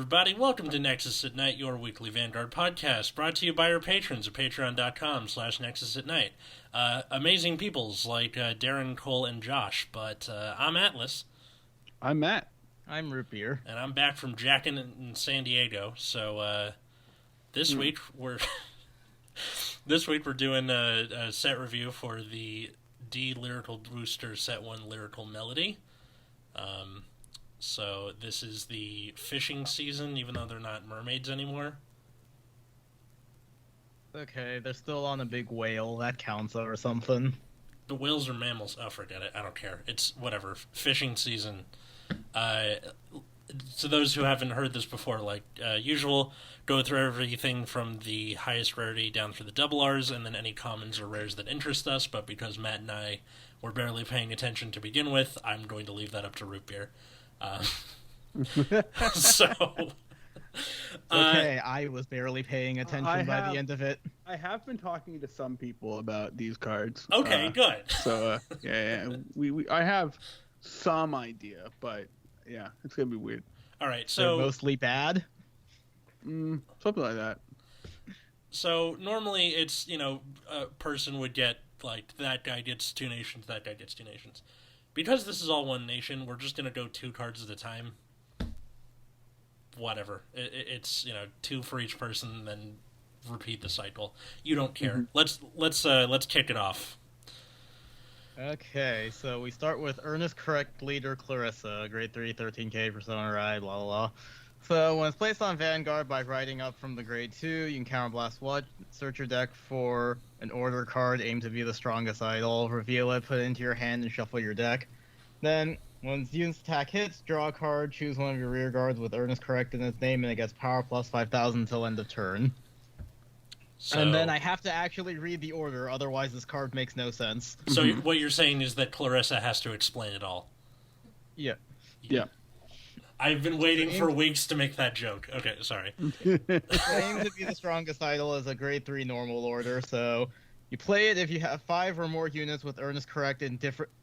everybody. Welcome to Nexus at Night, your weekly Vanguard podcast, brought to you by our patrons at patreon.com/Nexus at Night. Amazing peoples like Darren, Cole, and Josh, but I'm Atlas. I'm Matt. I'm Root Beer. And I'm back from Jackin' in San Diego, so this week we're doing a set review for the D Lyrical Booster Set 1 Lyrical Melody. So this is the fishing season, even though they're not mermaids anymore. Okay, they're still on a big whale. That counts or something. The whales are mammals. Oh, forget it. I don't care. It's whatever. Fishing season. To those who haven't heard this before, like usual, go through everything from the highest rarity down through the double Rs, and then any commons or rares that interest us. But because Matt and I were barely paying attention to begin with, I'm going to leave that up to Root Beer. Okay, I was barely paying attention by the end of it. I have been talking to some people about these cards. Okay, good. So I have some idea, but yeah, it's gonna be weird. All right, so they're mostly bad. Something like that. So normally it's a person would get like that guy gets 2 nations, that guy gets 2 nations. Because this is all one nation, we're just going to go 2 cards at a time. Whatever. It's 2 for each person, then repeat the cycle. You don't care. Mm-hmm. Let's kick it off. Okay, so we start with Earnest Correct Leader Clarissa, grade 3, 13k, persona ride, blah blah blah. So when it's placed on Vanguard by writing up from the grade 2, you can counterblast what? Search your deck for an order card, aim to be the strongest idol, reveal it, put it into your hand, and shuffle your deck. Then, when unit's attack hits, draw a card, choose one of your rear guards with Earnest Correct in its name, and it gets power plus 5,000 until end of turn. So, and then I have to actually read the order, otherwise this card makes no sense. So what you're saying is that Clarissa has to explain it all. Yeah. Yeah. I've been waiting for weeks to make that joke. Okay, sorry. Aim to be the strongest idol is a grade 3 normal order, so you play it if you have 5 or more units with Earnest Correct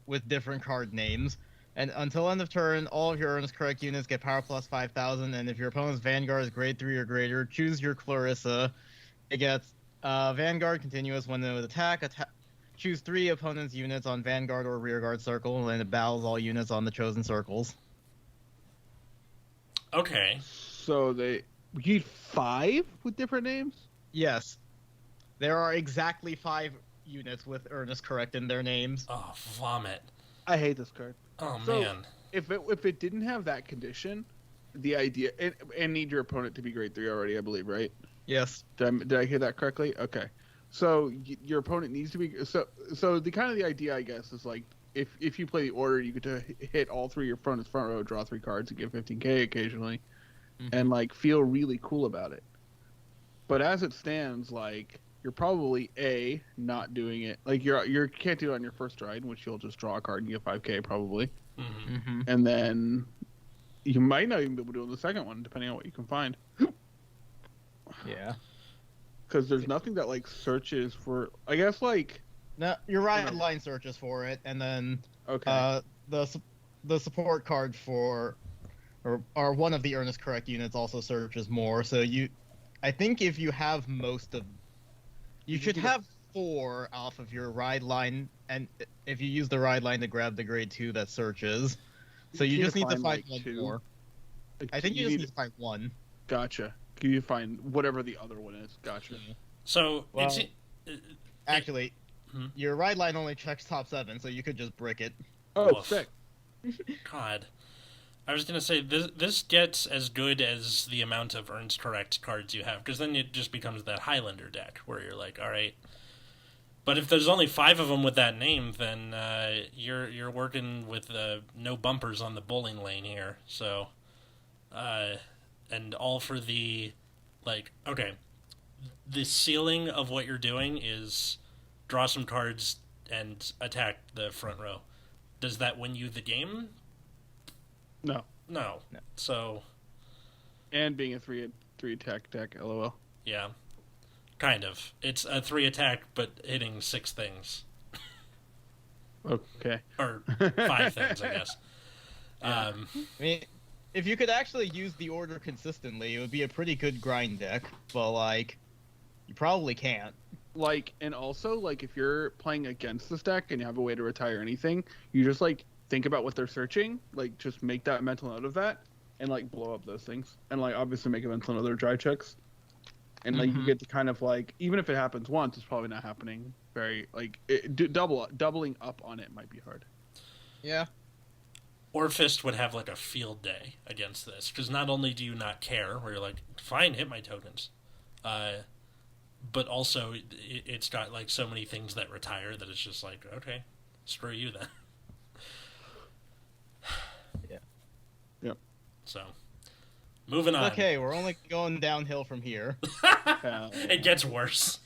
with different card names. And until end of turn, all of your Earnest Correct units get power plus 5,000, and if your opponent's Vanguard is grade 3 or greater, choose your Clarissa. It gets Vanguard continuous when it would attack. Choose 3 opponent's units on Vanguard or rearguard circle, and it battles all units on the chosen circles. Okay. So we need 5 with different names? Yes. There are exactly 5 units with Earnest Correct in their names. Oh, vomit. I hate this card. Oh, so, man. If it didn't have that condition, the idea... And need your opponent to be grade 3 already, I believe, right? Yes. Did I hear that correctly? Okay. So your opponent needs to be... So the idea, I guess, is like, if you play the order, you get to hit all 3 of your opponent's front row, draw 3 cards, and get 15k occasionally, and like feel really cool about it. But as it stands, like you're probably not doing it. Like you can't do it on your first ride, in which you'll just draw a card and get 5k probably, and then you might not even be able to do it on the second one, depending on what you can find. Yeah. Because there's nothing that like searches for. I guess like. No, your ride line searches for it, and then okay. The support card for, or one of the Earnest Correct units also searches more. So I think if you have most of, you should have 4 off of your ride line, and if you use the ride line to grab the grade 2 that searches, so you just need to find like 1 more. I think you just need to find 1. Gotcha. You find whatever the other one is. Gotcha. So actually. Your ride line only checks top 7, so you could just brick it. Oh, Woof. sick. God. I was going to say, this gets as good as the amount of Earnest Correct cards you have, because then it just becomes that Highlander deck, where you're like, alright. But if there's only 5 of them with that name, then you're working with no bumpers on the bowling lane here, so... and all for the... Like, okay, the ceiling of what you're doing is... draw some cards and attack the front row. Does that win you the game? No. So... And being a 3 attack deck, lol. Yeah. Kind of. It's a 3 attack, but hitting 6 things. Okay. Or 5 things, I guess. Yeah. I mean, if you could actually use the order consistently, it would be a pretty good grind deck. But like, you probably can't. Like, and also, like, if you're playing against this deck and you have a way to retire anything, you just, like, think about what they're searching, like, just make that mental note of that, and, like, blow up those things. And, like, obviously make a mental note of their drive checks. And, like, you get to kind of, like, even if it happens once, it's probably not happening very, like, doubling up on it might be hard. Yeah. Orfist would have, like, a field day against this, because not only do you not care, where you're like, fine, hit my tokens, but also it's got like so many things that retire that it's just like, okay, screw you then. Yeah. Yep. So, moving on. Okay, we're only going downhill from here. It gets worse.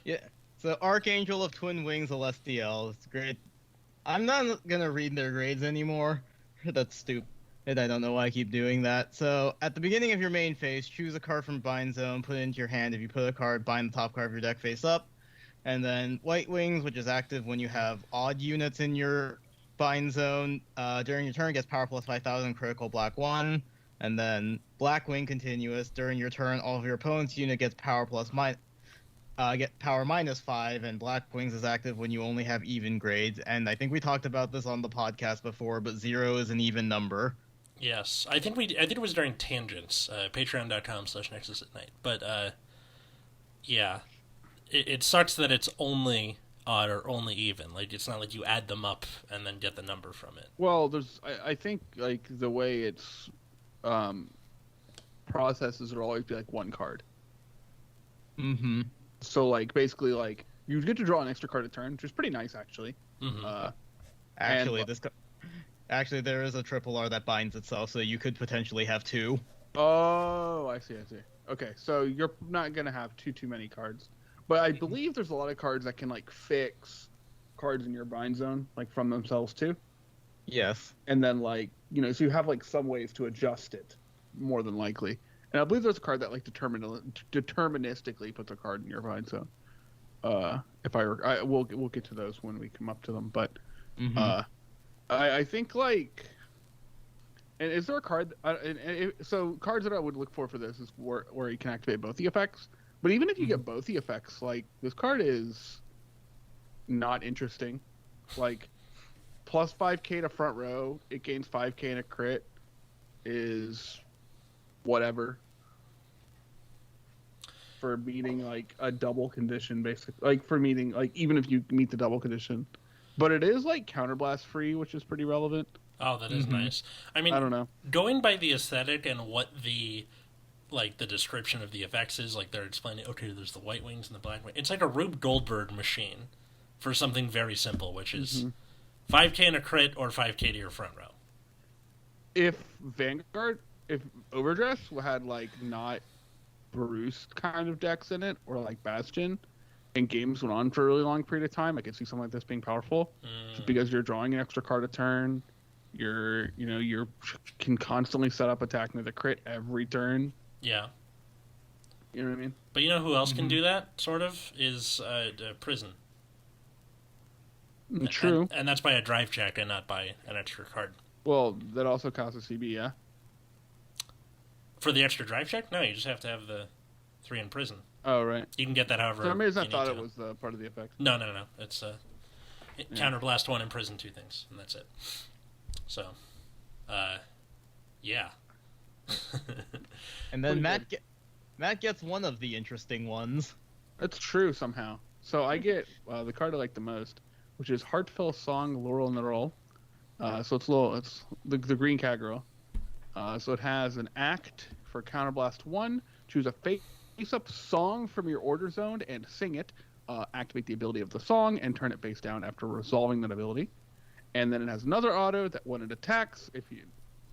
Yeah. So Archangel of Twin Wings Celestial. It's great. I'm not gonna read their grades anymore. That's stupid. I don't know why I keep doing that. So, at the beginning of your main phase, choose a card from Bind Zone, put it into your hand. If you put a card, bind the top card of your deck face up. And then White Wings, which is active when you have odd units in your Bind Zone. During your turn, gets power plus 5,000, critical black 1. And then Black Wing continuous. During your turn, all of your opponent's unit gets power get power minus 5, and Black Wings is active when you only have even grades. And I think we talked about this on the podcast before, but 0 is an even number. Yes, I think it was during Tangents, patreon.com/Nexus at Night. But yeah, it sucks that it's only odd or only even. Like, it's not like you add them up and then get the number from it. Well, I think, like, the way it's processes will always be like one card. Mm-hmm. So, like, basically, like, you get to draw an extra card a turn, which is pretty nice, actually. Mm-hmm. Actually, there is a triple R that binds itself, so you could potentially have 2. Oh, I see. Okay, so you're not gonna have too many cards, but I believe there's a lot of cards that can, like, fix cards in your bind zone, like, from themselves too. Yes. And then, like, you know, so you have, like, some ways to adjust it, more than likely. And I believe there's a card that, like, deterministically puts a card in your bind zone. We'll get to those when we come up to them, but I think, like, and is there a card? So cards that I would look for this is where you can activate both the effects. But even if you get both the effects, like, this card is not interesting. Like, plus 5k to front row, it gains 5k in a crit, is whatever. For meeting, like, a double condition, basically. Like, for meeting, like, even if you meet the double condition. But it is, like, counterblast free, which is pretty relevant. Oh, that is nice. I mean, I don't know. Going by the aesthetic and what the description of the effects is, like, they're explaining, okay, there's the white wings and the black wings. It's like a Rube Goldberg machine for something very simple, which is 5k in a crit or 5k to your front row. If Overdress had, like, not Bruce kind of decks in it, or, like, Bastion, and games went on for a really long period of time, I could see something like this being powerful. Just because you're drawing an extra card a turn, you can constantly set up attacking with a crit every turn. Yeah. You know what I mean? But you know who else can do that, sort of, is Prison. True. And that's by a drive check and not by an extra card. Well, that also counts as CB, yeah? For the extra drive check? No, you just have to have the 3 in Prison. Oh, right. You can get that however For some reason, you I thought need it to. was part of the effect. No. It's counterblast 1 and Prison 2 things, and that's it. So, yeah. And then Matt gets one of the interesting ones. That's true somehow. So I get the card I like the most, which is Heartfelt Song, Laurel in the Roll. So it's the green cat girl. So it has an act for counterblast 1. Choose a face-up song from your order zone and sing it. Activate the ability of the song and turn it face down after resolving that ability. And then it has another auto that when it attacks,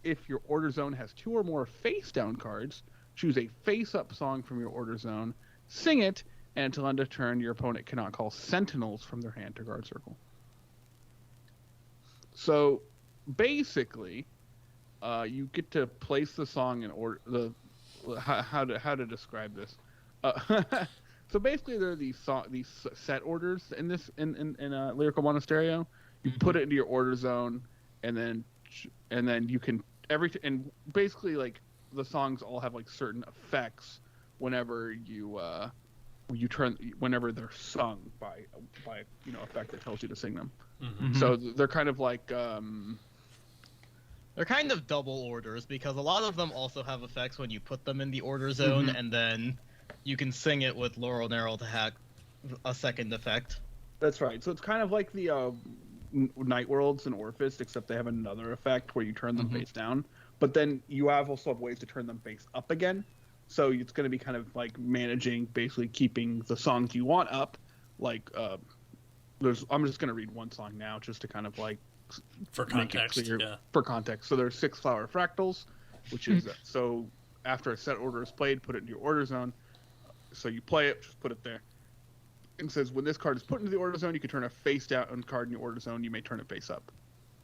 if your order zone has 2 or more face-down cards, choose a face-up song from your order zone, sing it, and until end of turn, your opponent cannot call Sentinels from their hand to guard circle. So, basically, you get to place the song in order. How to describe this? So basically, there are these set orders in Lyrical Monasterio. You put it into your order zone, and then you can and basically like the songs all have like certain effects whenever whenever they're sung by effect that tells you to sing them. Mm-hmm. So they're kind of like they're kind of double orders because a lot of them also have effects when you put them in the order zone, and then you can sing it with Laurel Narrow to have a second effect. That's right. So it's kind of like the Night Worlds and Orphist, except they have another effect where you turn them face down. But then you also have ways to turn them face up again. So it's going to be kind of like managing, basically keeping the songs you want up. Like, I'm just going to read one song now, just to kind of like for context. Yeah. For context. So there's 6 flower fractals, which is so after a set order is played, put it in your order zone. So you play it, just put it there. And says when this card is put into the order zone, you can turn a face down card in your order zone. You may turn it face up.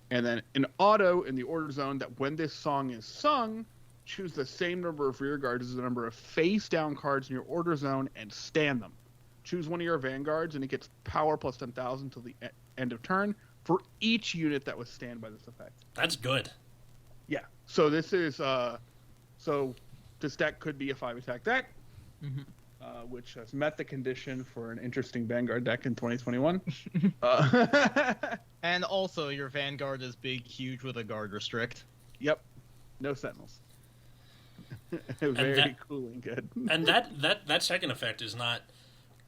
And then in auto in the order zone, that when this song is sung, choose the same number of rear guards as the number of face down cards in your order zone and stand them. Choose one of your vanguards and it gets power plus 10,000 till the end of turn for each unit that was stand by this effect. That's good. Yeah. So this is so this deck could be a 5-attack deck. Which has met the condition for an interesting Vanguard deck in 2021. And also, your Vanguard is big, huge with a guard restrict. Yep. No Sentinels. Very cool and good. And that second effect is not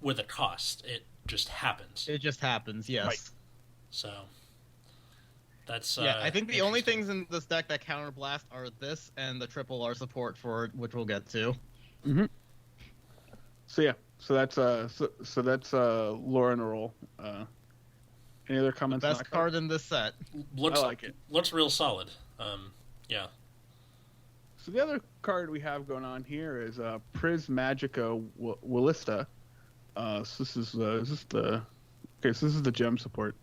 with a cost. It just happens. It just happens, yes. Right. So, that's... I think the only things in this deck that counterblast are this and the triple R support for it, which we'll get to. So yeah, so that's Laura and Roll. Any other comments? Best card in this set. Looks I like it. Looks real solid. Yeah. So the other card we have going on here is Prismagica Willista. So this is the gem support.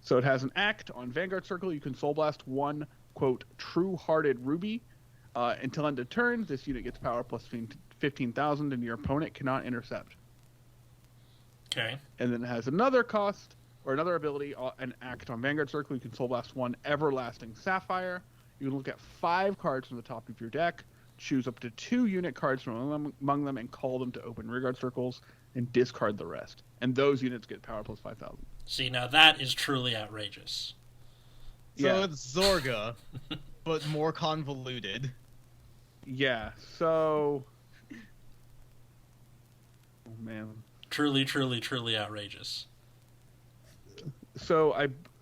So it has an act on Vanguard Circle. You can Soul Blast one quote True-Hearted Ruby. Until end of turn, this unit gets power plus 15,000, and your opponent cannot intercept. Okay. And then it has another cost, or another ability, an act on Vanguard Circle. You can Soul Blast one Everlasting Sapphire. You can look at 5 cards from the top of your deck, choose up to 2 unit cards from among them, and call them to open rearguard circles, and discard the rest. And those units get power plus 5,000. See, now that is truly outrageous. So it's Zorga, but more convoluted. Yeah, so... Oh, man. Truly, truly, truly outrageous. So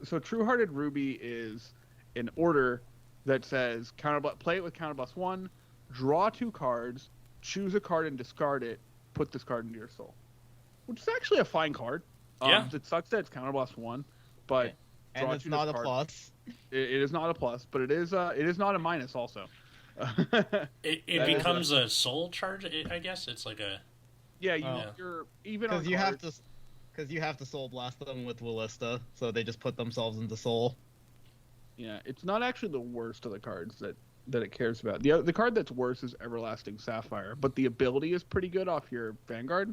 True-Hearted Ruby is an order that says play it with counterblast 1, draw 2 cards, choose a card and discard it, put this card into your soul. Which is actually a fine card. Yeah. It sucks that it's counterblast 1, but and it's not a plus. It is not a plus, but it is not a minus also. It becomes a soul charge, I guess. It's like a... Yeah, you're even on because you have to soul blast them with Willista, so they just put themselves into soul. Yeah, it's not actually the worst of the cards that it cares about. The card that's worse is Everlasting Sapphire, but the ability is pretty good off your Vanguard,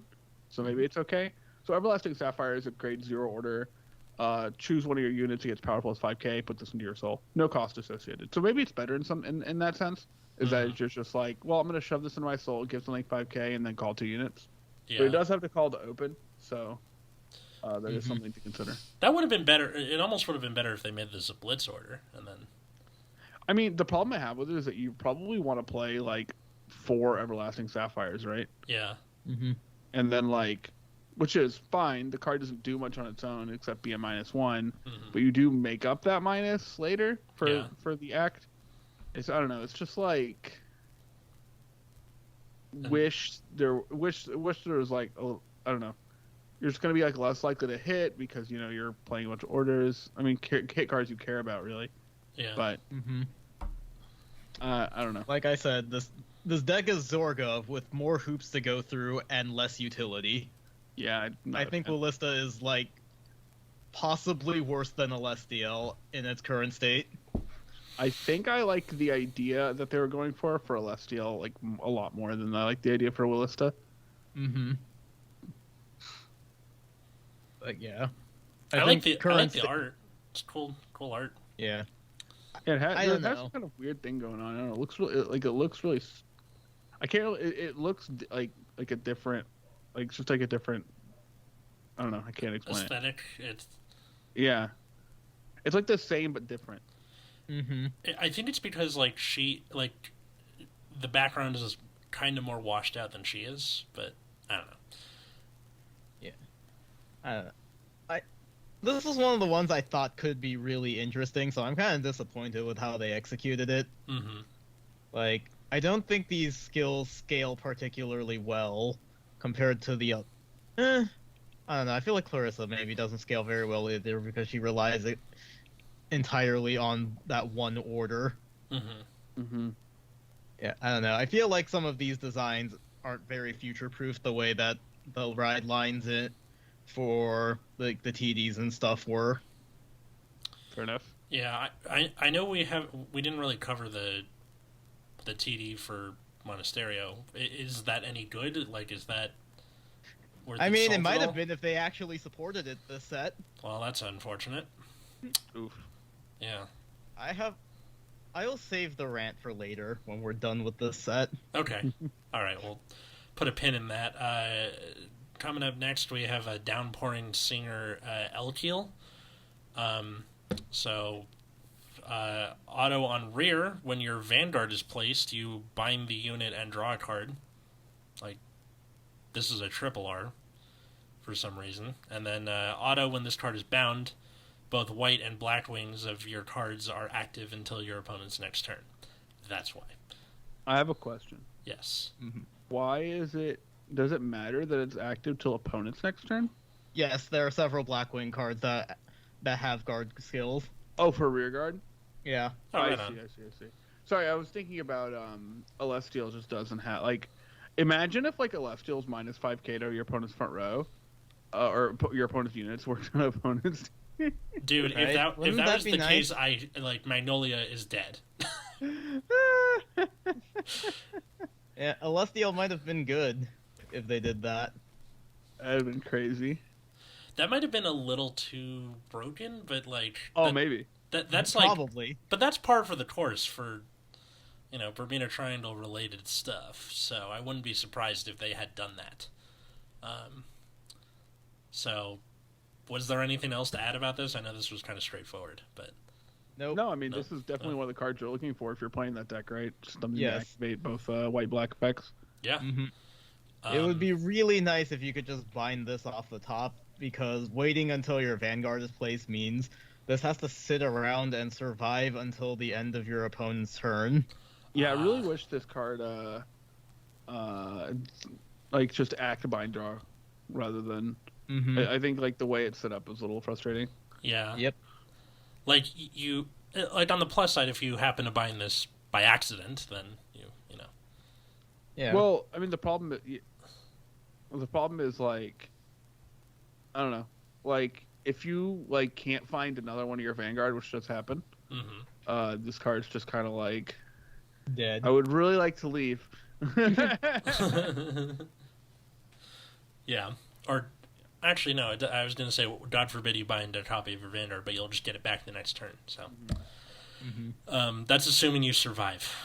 so maybe it's okay. So Everlasting Sapphire is a grade 0 order. Choose one of your units, it gets power plus 5k, put this into your soul. No cost associated. So maybe it's better in that sense. Is that it's just like, well, I'm going to shove this into my soul, give something 5k, and then call 2 units. Yeah. But it does have to call to open, so that is something to consider. That would have been better. It almost would have been better if they made this a blitz order, and then... I mean, the problem I have with it is that you probably want to play, like, 4 Everlasting Sapphires, right? Yeah. And then, like... Which is fine. The card doesn't do much on its own except be a -1, but you do make up that minus later for the act. I don't know. It's just like wish there was like I don't know. You're just gonna be like less likely to hit because you're playing a bunch of orders. I mean, hit cards you care about really. Yeah. But I don't know. Like I said, this deck is Zorga with more hoops to go through and less utility. Yeah, I think Willista is like possibly worse than Celestial in its current state. I think I like the idea that they were going for Celestial like a lot more than I like the idea for Willista. But yeah, I like the art. It's cool art. Yeah. Yeah, it I has, don't it has know. some kind of weird thing going on. I don't know. It looks really like it looks really. I can't. It looks like a different, like just like a different. I don't know. I can't explain it. Aesthetic. It's. Yeah, it's like the same but different. Mm-hmm. I think it's because like the background is kind of more washed out than she is, but I don't know. I don't know. This is one of the ones I thought could be really interesting, so I'm kind of disappointed with how they executed it. Mm-hmm. Like, I don't think these skills scale particularly well compared to the. I don't know. I feel like Clarissa maybe doesn't scale very well either because she relies entirely on that one order. Mm-hmm. Mm-hmm. Yeah, I don't know. I feel like some of these designs aren't very future-proof the way that the ride lines for like the TDs and stuff were. Fair enough. Yeah, I know we didn't really cover the TD for Monasterio. Is that any good? Like, is that worth I mean, salt it might at all? have been if they actually supported it this set. Well, that's unfortunate. Oof. Yeah. I will save the rant for later when we're done with this set. Okay. All right. We'll put a pin in that. Coming up next, we have a downpouring singer, Elkeel. So, auto on rear, when your Vanguard is placed, you bind the unit and draw a card. Like, this is a triple R for some reason. And then auto, when this card is bound, both white and black wings of your cards are active until your opponent's next turn. That's why. I have a question. Yes. Mm-hmm. Why does it matter that it's active till opponent's next turn? Yes, there are several Blackwing cards that have guard skills. Oh, for rear guard? Yeah. Oh, I right see, on. I see. Sorry, I was thinking about Celestial just doesn't have like. Imagine if like Celestial's minus 5k to your opponent's front row, or your opponent's units works on opponent's. Dude, Right? if that Wouldn't that was be the nice? case, Magnolia is dead. Yeah, Celestial might have been good if they did that. That'd have been crazy. That might have been a little too broken, but like Maybe. that's like, Probably. but that's par for the course for Bermuda Triangle related stuff. So I wouldn't be surprised if they had done that. So was there anything else to add about this? I know this was kind of straightforward, but Nope. No, I mean No. this is definitely one of the cards you're looking for if you're playing that deck, right? Just something Yes. to activate both white black effects. yeah, Mm-hmm. It would be really nice if you could just bind this off the top, because waiting until your Vanguard is placed means this has to sit around and survive until the end of your opponent's turn. Yeah, I really wish this card like just act bind draw rather than Mm-hmm. I think like the way it's set up is a little frustrating. yeah. Yep. Like you like on the plus side, if you happen to bind this by accident, then you know. Yeah. Well, I mean the problem is like I don't know. Like if you like can't find another one of your Vanguard, which just happened, this card's just kind of like Dead. I would really like to leave. Yeah. Or actually, no. I was going to say, God forbid you bind a copy of your Vanguard, but you'll just get it back the next turn. So that's assuming you survive.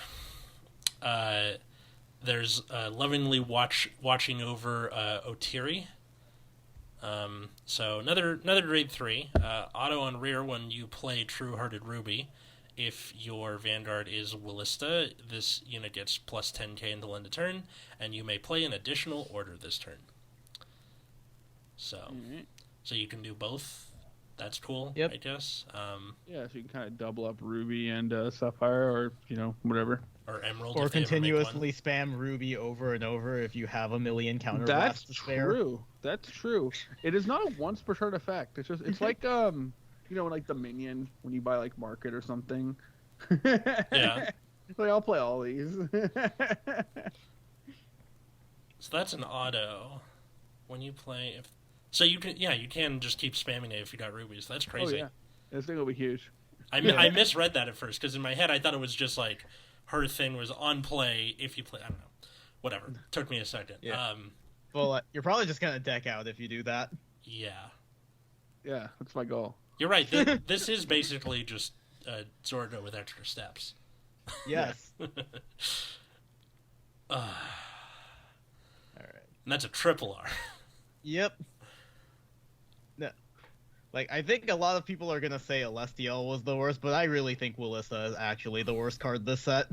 There's lovingly watching over Otiri. So another grade 3 auto on rear when you play True Hearted Ruby. If your Vanguard is Willista, this unit gets plus 10k until end of turn, and you may play an additional order this turn. So you can do both. That's cool, Yep. I guess. Yeah, so you can kind of double up Ruby and Sapphire, or whatever. Or Emerald. Or if they ever make one. continuously spam Ruby over and over if you have a million counter That's blasts to spare. true. That's true. It is not a once per turn effect. It's like like the minion when you buy like Market or something. Yeah. Like I'll play all these. So that's an auto. When you play, so you can just keep spamming it if you got rubies. That's crazy. Oh yeah, this thing will be huge. I misread that at first because in my head I thought it was just like her thing was on play if you play. I don't know. Whatever. Took me a second. Yeah. Well, you're probably just gonna deck out if you do that. Yeah. Yeah, that's my goal. You're right. This is basically just Zorga with extra steps. Yes. All right. And that's a triple R. Yep. No. Like, I think a lot of people are gonna say Celestial was the worst, but I really think Willissa is actually the worst card this set.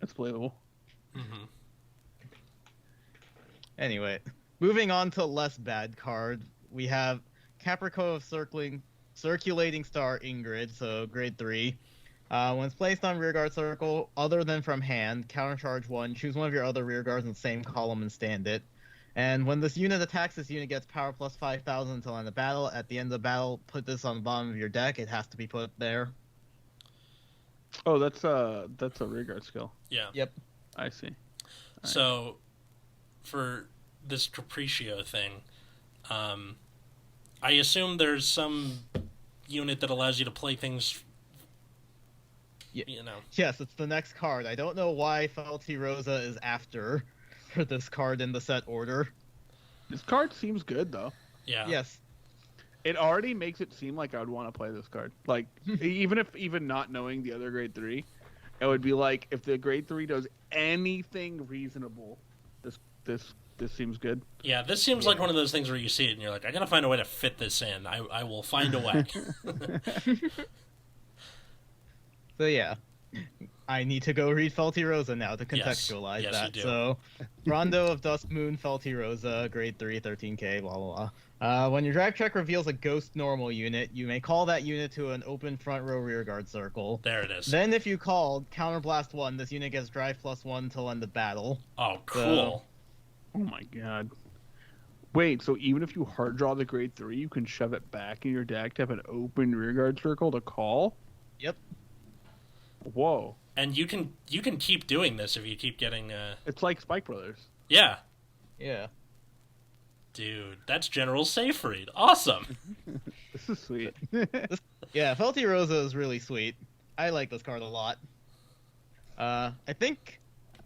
That's believable. Mm-hmm. Anyway, moving on to less bad card, we have Capricorn of Circulating Star Ingrid, so grade 3. When it's placed on rearguard circle, other than from hand, countercharge 1, choose one of your other rearguards in the same column and stand it. And when this unit attacks, this unit gets power plus 5,000 until end of battle. At the end of the battle, put this on the bottom of your deck. It has to be put there. Oh, that's a rearguard skill. Yeah. Yep. I see. So, for this Capriccio thing, I assume there's some unit that allows you to play things, you know. Yes, it's the next card. I don't know why Felty Rosa is after for this card in the set order. This card seems good, though. Yeah. Yes. It already makes it seem like I would want to play this card. Like, even not knowing the other grade 3, it would be like, if the grade 3 does anything reasonable, this seems good. Yeah, this seems like one of those things where you see it and you're like, I gotta find a way to fit this in. I will find a way. So yeah, I need to go read Felty Rosa now to contextualize Yes, that. you do. So, Rondo of Dusk Moon, Felty Rosa, grade 3, 13k, blah blah blah. When your drive check reveals a ghost normal unit, you may call that unit to an open front row rearguard circle. There it is. Then if you call Counterblast 1, this unit gets drive plus 1 until end of battle. Oh, cool. Oh my god. Wait, so even if you hard draw the grade 3, you can shove it back in your deck to have an open rearguard circle to call? Yep. Whoa. And you can keep doing this if you keep getting It's like Spike Brothers. Yeah. Yeah. Dude, that's General Safe Read. Awesome. This is sweet. Yeah, Felty Rosa is really sweet. I like this card a lot. I think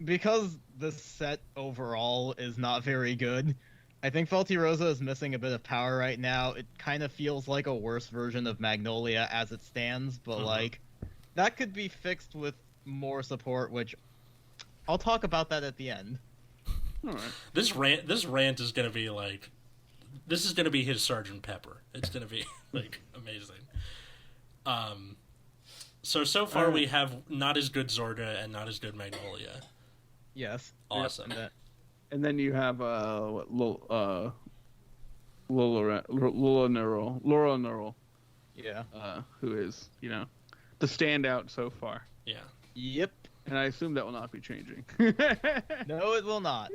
because this set overall is not very good, I think Felty Rosa is missing a bit of power right now. It kind of feels like a worse version of Magnolia as it stands, but like, that could be fixed with more support, which I'll talk about that at the end. All right. This rant is gonna be like, this is gonna be his Sergeant Pepper. It's gonna be like amazing. So far we have not as good Zorga and not as good Magnolia. Yes. Awesome. And then you have Laura Neural, Yeah. who is, the standout so far. Yeah. Yep. And I assume that will not be changing. No, it will not.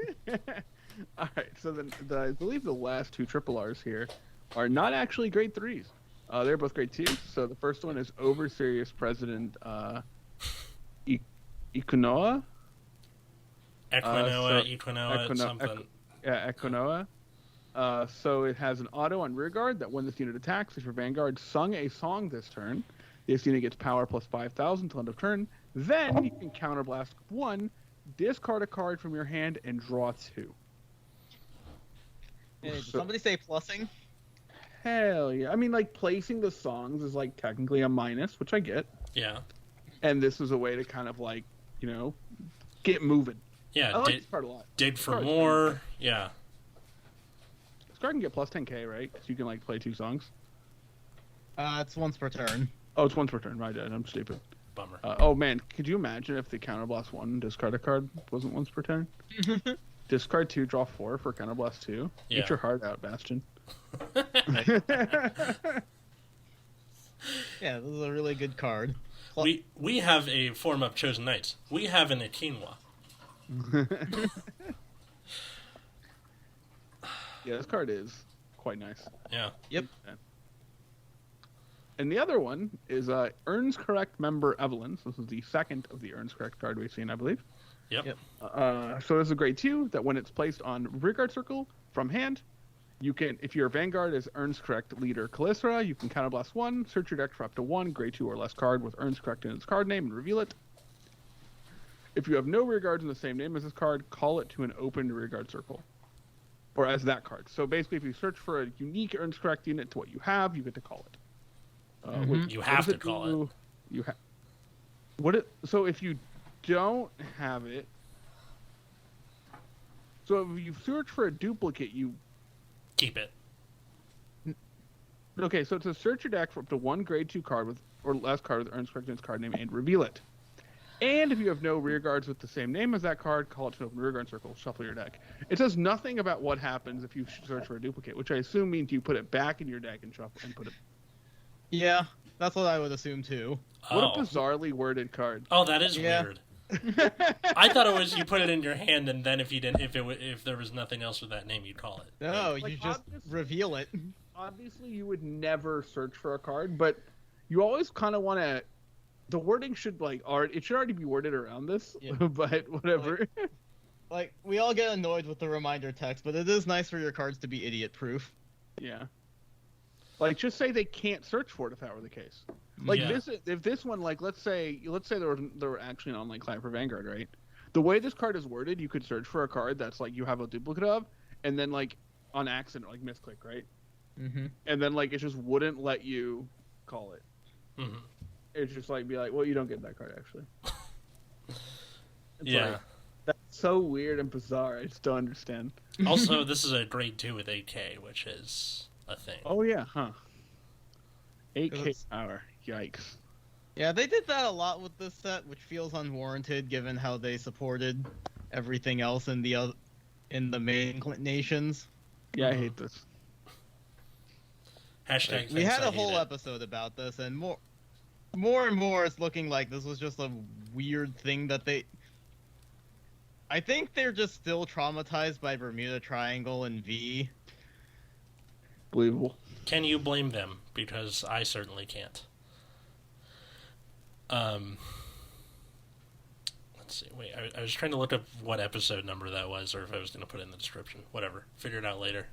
All right, so then I believe the last two triple R's here are not actually grade 3s. They're both grade 2s. So the first one is Over Serious President Equinoa. Equinoa, something. Equinoa. So it has an auto on rearguard that when this unit attacks, if your Vanguard sung a song this turn, this unit gets power plus 5,000 till end of turn. Then you can counterblast 1, discard a card from your hand, and draw 2. Hey, did somebody say plussing? Hell yeah. I mean, like, placing the songs is, like, technically a minus, which I get. Yeah. And this is a way to kind of, like, get moving. Yeah, I like this card a lot. Dig for more. Yeah. This card can get plus 10k, right? Because you can, like, play 2 songs. It's once per turn. Oh, it's once per turn. My bad. I'm stupid. Bummer. Oh, man. Could you imagine if the Counterblast 1 discard a card wasn't once per turn? Discard 2, draw 4 for Counterblast 2. Yeah. Get your heart out, Bastion. Yeah, this is a really good card. We have a form of Chosen Knights. We have an Equinoa. Yeah, this card is quite nice. Yeah. Yep. And the other one is Earns Correct member Evelyn. So this is the second of the Earns Correct card we've seen, I believe. Yep. So this is a grade 2 that when it's placed on rearguard circle from hand, you can, if your Vanguard is Earns Correct leader Calistera, you can counterblast 1, search your deck for up to 1 grade 2 or less card with Earns Correct in its card name and reveal it. If you have no rearguards in the same name as this card, call it to an open rearguard circle. Or as that card. So basically, if you search for a unique Earns Correct unit to what you have, you get to call it. You have to call it. You have so if you don't have it, so if you search for a duplicate, you Keep it. okay. So to search your deck for up to one grade 2 card with or less card with earns correct in its card name and reveal it. And if you have no rear guards with the same name as that card, call it to an open rear guard circle, shuffle your deck. It says nothing about what happens if you search for a duplicate, which I assume means you put it back in your deck and shuffle and put it. Yeah, that's what I would assume too. What a bizarrely worded card. Oh, that is weird. I thought it was you put it in your hand and then if there was nothing else with that name, you'd call it. No, Like, you just reveal it. Obviously, you would never search for a card, but you always kind of want to. The wording should it should already be worded around this, Yeah. but whatever. Like, we all get annoyed with the reminder text, but it is nice for your cards to be idiot-proof. Yeah. Like, just say they can't search for it if that were the case. Like Yeah. if this one, like, let's say there were actually an online client for Vanguard, right? The way this card is worded, you could search for a card that's like you have a duplicate of, and then like on accident like misclick, right? Mm-hmm. And then like it just wouldn't let you call it. Mm-hmm. It's just like be like, well, you don't get that card actually. It's Yeah. like, that's so weird and bizarre. I just don't understand. Also, this is a grade 2 with 8K, which is a thing. Oh yeah, huh? 8K It's- power. Yikes. Yeah, they did that a lot with this set, which feels unwarranted given how they supported everything else in the main nations. Yeah, I hate this. Hashtag We thanks, had I a hate whole it. episode about this, and more and more it's looking like this was just a weird thing that they. I think they're just still traumatized by Bermuda Triangle and V. Believable. Can you blame them? Because I certainly can't. Let's see. Wait, I was trying to look up what episode number that was, or if I was going to put it in the description. Whatever. Figure it out later.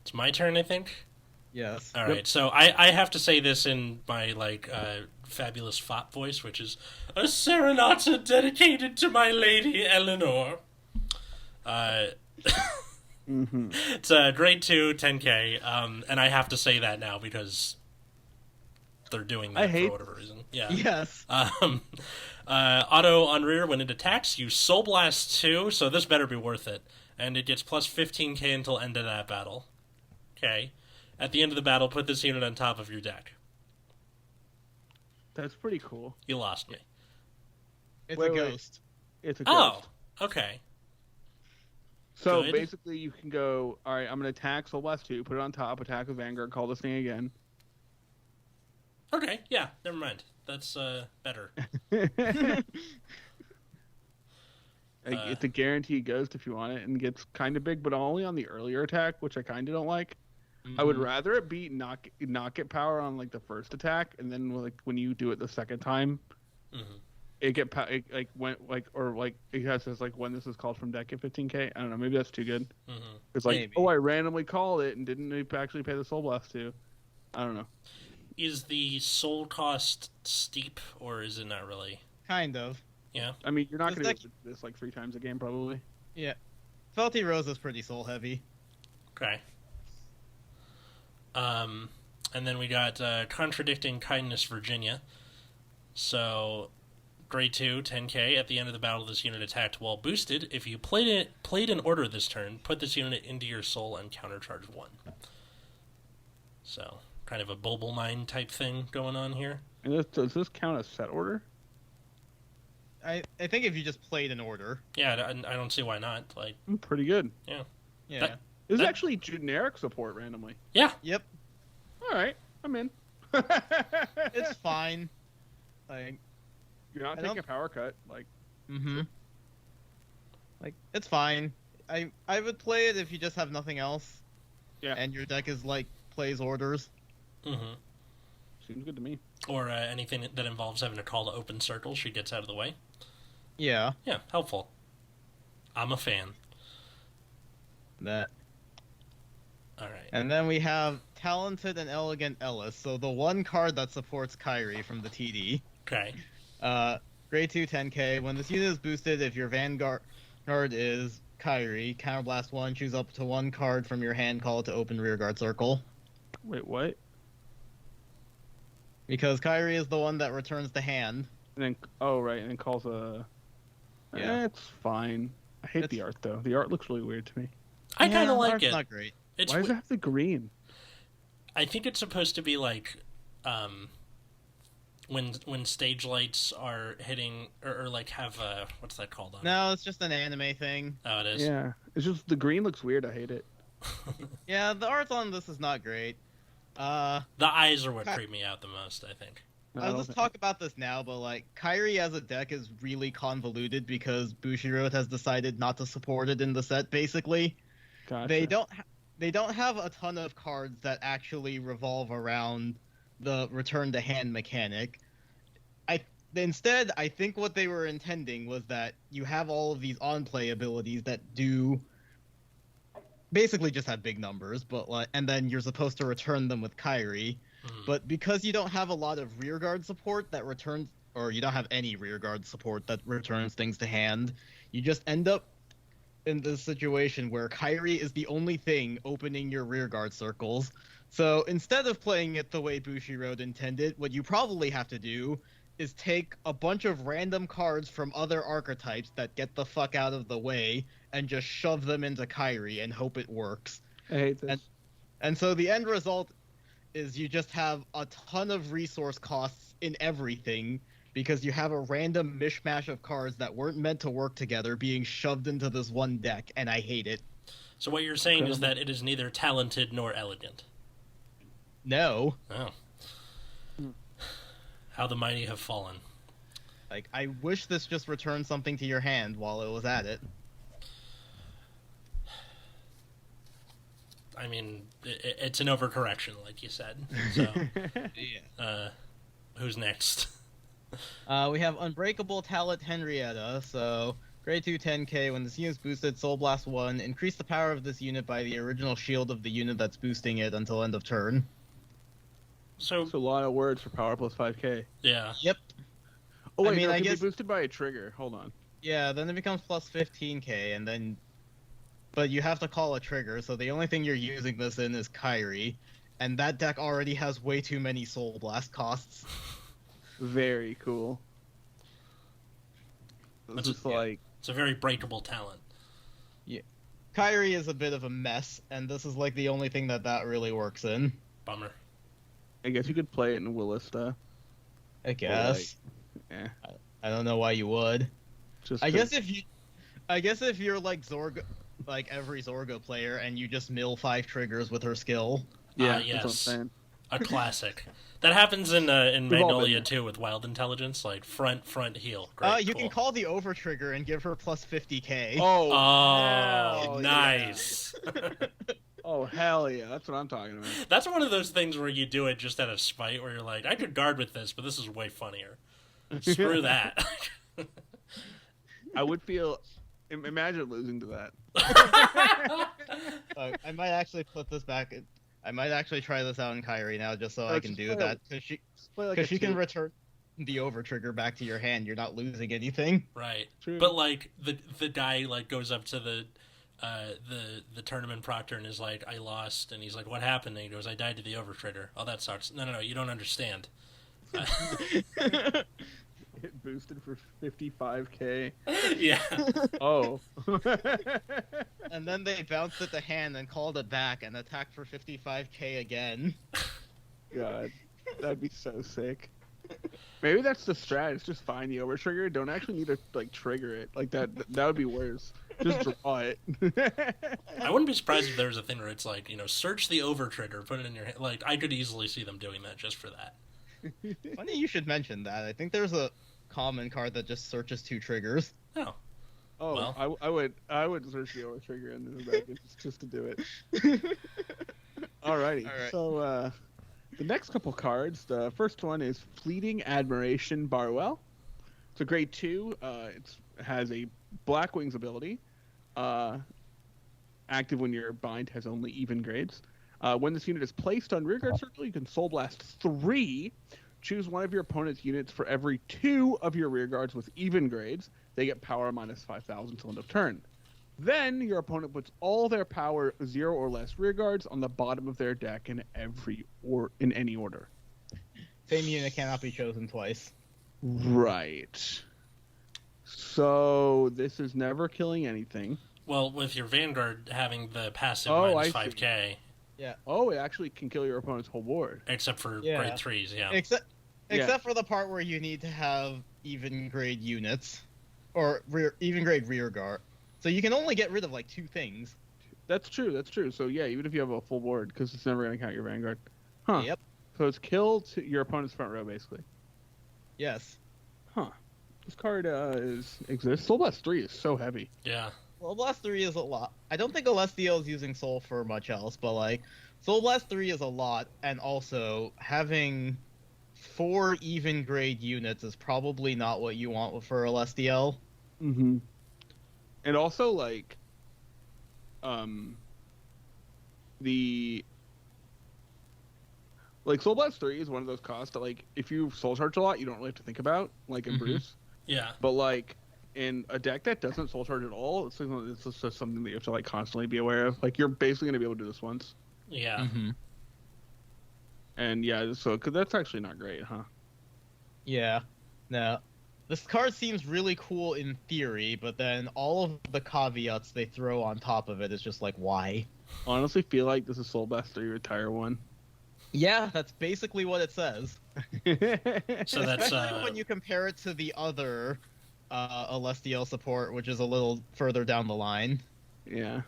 It's my turn, I think. Yes. All right. So I have to say this in my fabulous fop voice, which is a serenata dedicated to my lady Eleanor. Mm-hmm. It's a grade 2, 10K, and I have to say that now because they're doing that for whatever reason. Yeah. Yes. Auto on rear, when it attacks, you Soul Blast 2, so this better be worth it. And it gets plus 15k until end of that battle. Okay. At the end of the battle, put this unit on top of your deck. That's pretty cool. You lost me. It's Wait, a wait. ghost. It's a Oh, ghost. okay. So Good. basically, you can go. All right, I'm gonna attack Soul Blast 2, put it on top, attack with Vanguard, call this thing again. Okay, yeah, never mind. That's better. It's a guaranteed ghost if you want it, and gets kind of big, but only on the earlier attack, which I kind of don't like. I would rather it be not get power on like the first attack, and then like when you do it the second time, it get it says like when this is called from deck at 15k. I don't know, maybe that's too good. It's like Maybe. I randomly called it and didn't actually pay the Soul Blast 2. I don't know. Is the soul cost steep, or is it not really? Kind of. Yeah. I mean, you're not This going deck- to do this like 3 times a game probably. Yeah. Felty Rose is pretty soul heavy. Okay. And then we got Contradicting Kindness Virginia. So, grade 2, 10k. At the end of the battle, this unit attacked while boosted. If you played in order this turn, put this unit into your soul and countercharge 1. So, kind of a Bobble Mine type thing going on here. And does this count as set order? I think if you just played in order. Yeah, I don't see why not. Like, Pretty good. Yeah. That- This is That- actually generic support randomly. yeah, Yep. All right, I'm in. It's fine. Like, You're not I taking don't- a power cut. Like, Like, it's fine. I would play it if you just have nothing else. Yeah. And your deck is like plays orders. seems good to me. or anything that involves having to call to open circle. She gets out of the way. Yeah. Yeah, helpful. I'm a fan. That. All right. And then we have Talented and Elegant Ellis. So the one card that supports Kyrie from the TD. Okay. Grade 2, 10k. When this unit is boosted, if your Vanguard is Kyrie, Counterblast 1, choose up to one card from your hand, call it to open rearguard circle. Wait, what? Because Kyrie is the one that returns the hand. And then and then calls a. Yeah. It's fine. I hate the art though. The art looks really weird to me. I kind of like art's it. Not great. Why does it have the green? I think it's supposed to be like, when stage lights are hitting or like have what's that called? No, it's just an anime thing. Oh, it is. Yeah, it's just the green looks weird. I hate it. Yeah, the art on this is not great. The eyes are what creep me out the most, I think. I'll just talk about this now, but like Kyrie as a deck is really convoluted because Bushiroad has decided not to support it in the set. Basically, Gotcha. They don't have a ton of cards that actually revolve around the return to hand mechanic. Instead, I think what they were intending was that you have all of these on play abilities that do basically just have big numbers, but and then you're supposed to return them with Kyrie. But because you don't have a lot of rearguard support that returns, or you don't have any rearguard support that returns things to hand, you just end up in this situation where Kyrie is the only thing opening your rearguard circles. So instead of playing it the way Bushiroad intended, what you probably have to do is take a bunch of random cards from other archetypes that get the fuck out of the way and just shove them into Kyrie and hope it works. I hate this. And so the end result is you just have a ton of resource costs in everything because you have a random mishmash of cards that weren't meant to work together being shoved into this one deck, and I hate it. So what you're saying is that it is neither talented nor elegant. No. Oh. How the mighty have fallen. Like, I wish this just returned something to your hand while it was at it. I mean, it's an overcorrection, like you said. So, Yeah. Who's next? We have Unbreakable Talent Henrietta. So, grade 2 10k. When this unit's boosted, Soul Blast 1. Increase the power of this unit by the original shield of the unit that's boosting it until end of turn. So That's a lot of words for power plus 5k. Yeah. Yep. Oh wait, I mean, no, I it can guess be boosted by a trigger. Hold on. Yeah, then it becomes plus 15k, and then... But you have to call a trigger, so the only thing you're using this in is Kyrie, and that deck already has way too many Soul Blast costs. Very cool. This is like... It's a very breakable talent. Yeah. Kyrie is a bit of a mess, and this is like the only thing that really works in. Bummer. I guess you could play it in Willista. I guess. Yeah. I don't know why you would. Just I guess if you're like Zorga, like every Zorga player, and you just mill 5 triggers with her skill. Yeah, yes. that's what I'm saying. A classic. That happens in Magnolia been too with Wild Intelligence, like front, heal. Great, You cool. can call the over trigger and give her plus 50k. Oh, Oh, hell nice. oh, hell yeah. That's what I'm talking about. That's one of those things where you do it just out of spite, where you're like, I could guard with this, but this is way funnier. Screw that. I would feel... Imagine losing to that. I might actually put this back. I might actually try this out in Kyrie now, just so I can do that. Because she can return the over trigger back to your hand. You're not losing anything. Right. True. But like the guy like goes up to the tournament proctor and is like, I lost, and he's like, what happened? And he goes, I died to the over trigger. Oh, that sucks. No, you don't understand. It boosted for 55k. Yeah. Oh. And then they bounced it to hand and called it back and attacked for 55k again. God, that'd be so sick. Maybe that's the strat. It's just find the over trigger. Don't actually need to like trigger it. Like that would be worse. Just draw it. I wouldn't be surprised if there was a thing where it's like, search the over trigger, put it in your hand. Like, I could easily see them doing that just for that. Funny you should mention that. I think there's a common card that just searches 2 triggers. Oh. Oh, Well. I would search the over trigger and then back just to do it. Alrighty. All right. So the next couple cards. The first one is Fleeting Admiration Barwell. It's a grade 2. It has a Black Wings ability. Active when your bind has only even grades. When this unit is placed on rearguard circle, you can Soul Blast 3. Choose one of your opponent's units for every 2 of your rearguards with even grades. They get power minus 5,000 till end of turn. Then your opponent puts all their power 0 or less rearguards on the bottom of their deck in any order. Same unit cannot be chosen twice. Right. So this is never killing anything. Well, with your Vanguard having the passive Oh, minus I see. 5k, Yeah. Oh, it actually can kill your opponent's whole board. except for Yeah. grade 3s, yeah. Except for the part where you need to have even grade units, or even grade rear guard. So you can only get rid of like 2 things. That's true. That's true. So yeah, even if you have a full board, because it's never going to count your Vanguard. Huh. Yep. So it's kill to your opponent's front row, basically. Yes. Huh. This card exists. Soul Blast 3 is so heavy. Yeah. Soul Blast 3 is a lot. I don't think Alestiel is using Soul for much else, but like, Soul Blast 3 is a lot, and also having 4 even grade units is probably not what you want for Alestiel. Mm-hmm. And also, like, Soul Blast 3 is one of those costs that, like, if you soul charge a lot, you don't really have to think about, like in Bruce. Yeah. But, like, in a deck that doesn't soul charge at all, it's just something that you have to, like, constantly be aware of. Like, you're basically going to be able to do this once. Yeah. Mm-hmm. And, yeah, so, cause that's actually not great, huh? Yeah. No. This card seems really cool in theory, but then all of the caveats they throw on top of it is just like, why? Honestly, feel like this is Soul Blast 3 Retire 1. Yeah, that's basically what it says. So that's Especially when you compare it to the other Alestiel support, which is a little further down the line. Yeah.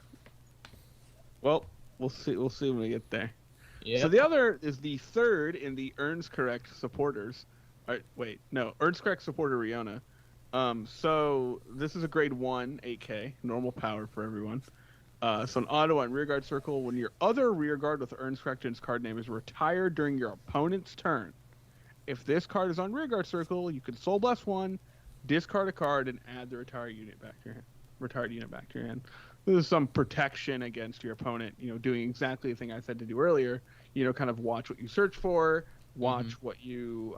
Well, we'll see when we get there. Yeah. So the other is the third in the Earns Correct supporters. Earns Correct supporter Riona. So this is a grade 1 8k, normal power for everyone. So an auto on rearguard circle, when your other rearguard with Earns Correct in its card name is retired during your opponent's turn. If this card is on rearguard circle, you can Soul Blast 1, discard a card, and add the retired unit back to your hand. This is some protection against your opponent, doing exactly the thing I said to do earlier. Kind of watch what you search for, watch what you,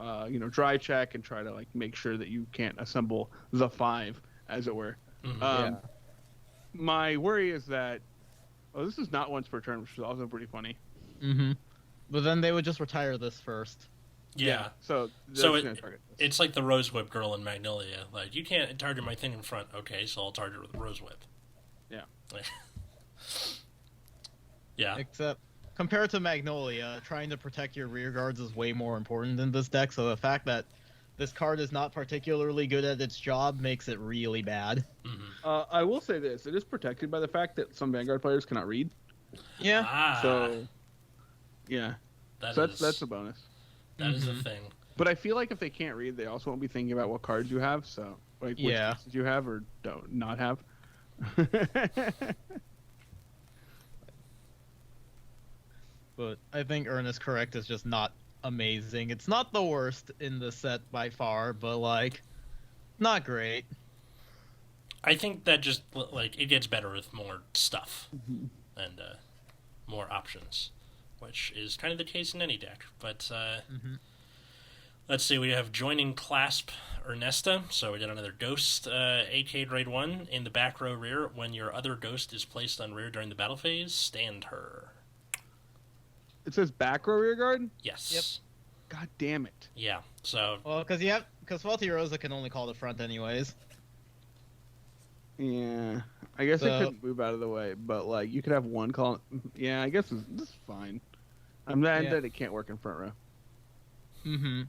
dry check, and try to, like, make sure that you can't assemble the 5, as it were. Mm-hmm. My worry is that, this is not once per turn, which is also pretty funny. Mm-hmm. But then they would just retire this first. Yeah. So it's like the Rose Whip girl in Magnolia. Like, you can't target my thing in front. Okay, so I'll target with the Rose Whip. Yeah. Yeah. Except, compared to Magnolia, trying to protect your rear guards is way more important in this deck, so the fact that this card is not particularly good at its job makes it really bad. Mm-hmm. I will say this. It is protected by the fact that some Vanguard players cannot read. Yeah. So, yeah. That's a bonus. That is a thing. But I feel like if they can't read, they also won't be thinking about what cards you have, so, like, which pieces you have or don't not have. But I think Ernest Correct is just not amazing. It's not the worst in the set by far, but, like, not great. I think that just, like, it gets better with more stuff and more options, which is kind of the case in any deck. But let's see, we have Joining Clasp Ernesta, so we got another Ghost, AK grade 1, in the back row rear. When your other Ghost is placed on rear during the battle phase, stand her. It says back row rear guard? Yes. Yep. God damn it. Yeah, so... Well, because Faulty Rosa can only call the front anyways. Yeah. I guess it couldn't move out of the way, but, like, you could have one call... Yeah, I guess this is fine. I'm mad that it can't work in front row. Mm-hmm.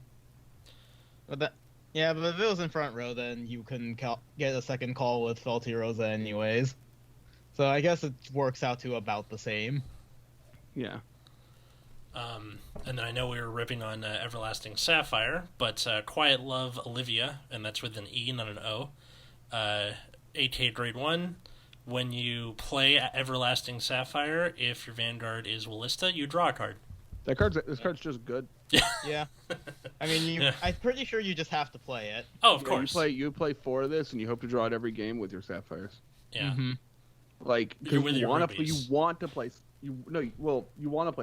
But if it was in front row, then you couldn't get a second call with Faulty Rosa anyways. So I guess it works out to about the same. Yeah. And then I know we were ripping on Everlasting Sapphire, but Quiet Love Olivia, and that's with an E, not an O. 8K grade 1. When you play Everlasting Sapphire, if your Vanguard is Willista, you draw a card. This card's just good. Yeah. I mean, I'm pretty sure you just have to play it. Oh, of course. You play 4 of this, and you hope to draw it every game with your Sapphires. Yeah. Mm-hmm. Like, because you want to play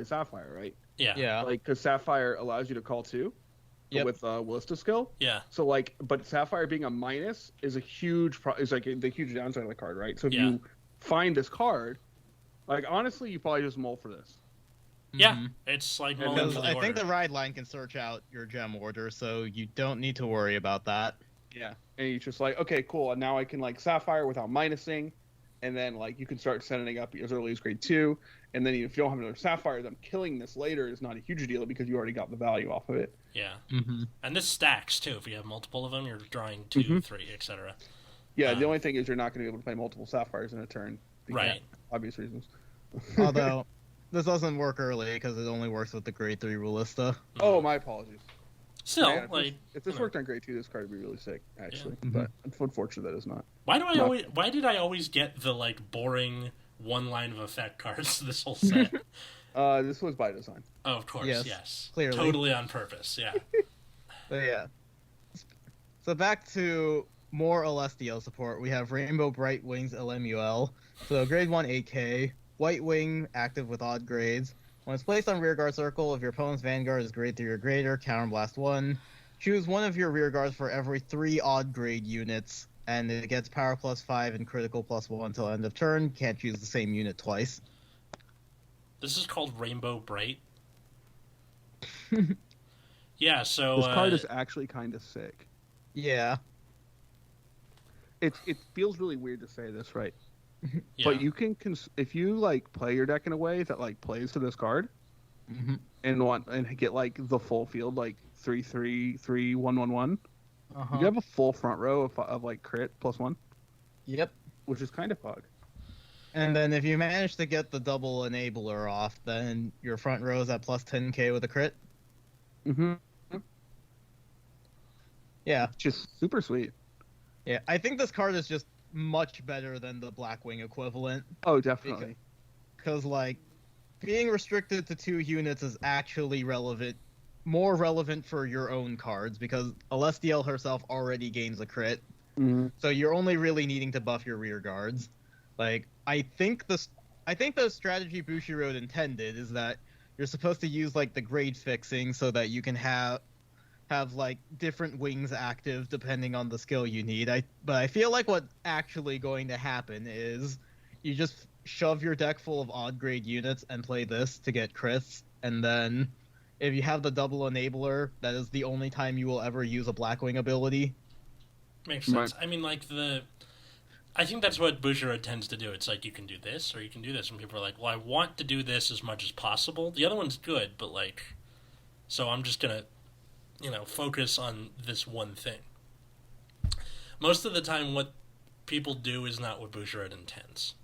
Sapphire, right? Yeah. Yeah. Like, because Sapphire allows you to call 2 with Willista skill. Yeah. So, like, but Sapphire being a minus is a huge the huge downside of the card, right? So if you find this card, like, honestly, you probably just mull for this. Yeah, Mhm. it's like And mulling Because for the I order. think the ride line can search out your gem order, so you don't need to worry about that. Yeah, and you're just like, okay, cool. And now I can like Sapphire without minusing, and then like you can start setting up as early as grade 2. And then if you don't have another Sapphire, then killing this later is not a huge deal because you already got the value off of it. Yeah, Mm-hmm. and this stacks too. If you have multiple of them, you're drawing 2, Mhm. 3, etc. Yeah, the only thing is you're not going to be able to play multiple Sapphires in a turn. Right. Obvious reasons. Although this doesn't work early because it only works with the grade 3 Rulista. Oh, my apologies. Still, Man, like, if this you know. worked on grade 2, this card would be really sick, actually. Yeah. But unfortunately, that is not. Why do I Not- always? Why did I always get the like boring one line of effect cards this whole set? This was by design. Oh, of course, Yes, yes, clearly. totally on purpose. Yeah. But yeah. So back to more Celestial support. We have Rainbow Bright Wings LMUL. So grade 1 8K. White Wing active with odd grades. When it's placed on rearguard circle, if your opponent's Vanguard is grade 3 or greater, counterblast 1. Choose one of your rearguards for every 3 odd grade units, and it gets power +5 and critical +1 until end of turn. Can't choose the same unit twice. This is called Rainbow Bright. Yeah. So This card is actually kind of sick. Yeah. It feels really weird to say this, right? yeah. But you can if you like play your deck in a way that like plays to this card Mm-hmm. and get like the full field like 3/3/3/1/1/1. Uh-huh. You have a full front row of like crit +1, Yep. which is kind of pog. And then if you manage to get the double enabler off, then your front row is at +10k with a crit. Mm-hmm. Yeah. Just super sweet. Yeah. I think this card is just much better than the Blackwing equivalent. Oh, definitely. Because, like, being restricted to 2 units is actually more relevant for your own cards, because Celestial herself already gains a crit. Mm-hmm. So you're only really needing to buff your rear guards. Like, I think the strategy Bushiroad intended is that you're supposed to use like the grade fixing so that you can have like different wings active depending on the skill you need. But I feel like what's actually going to happen is you just shove your deck full of odd grade units and play this to get crits, and then if you have the double enabler, that is the only time you will ever use a Blackwing ability. Makes sense. I mean, like I think that's what Bushiroad tends to do. It's like you can do this or you can do this, and people are like, "Well, I want to do this as much as possible. The other one's good, but like, so I'm just gonna, focus on this one thing." Most of the time, what people do is not what Bushiroad intends.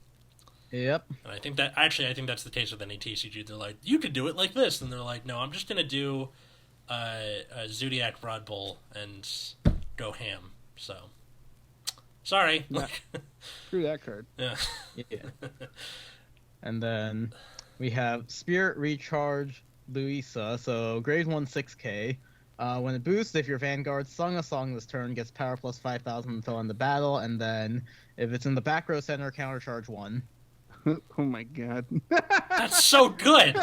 Yep. And I think that's the case with any TCG. They're like, you could do it like this, and they're like, no, I'm just gonna do a Zodiac Broad Bowl and go ham. So, sorry. Yeah. Screw that card. Yeah. Yeah. And then we have Spirit Recharge Luisa. So grade 1 6k. When it boosts, if your Vanguard sung a song this turn, gets power +5,000 until end of battle, and then if it's in the back row center, countercharge 1. Oh my god. That's so good.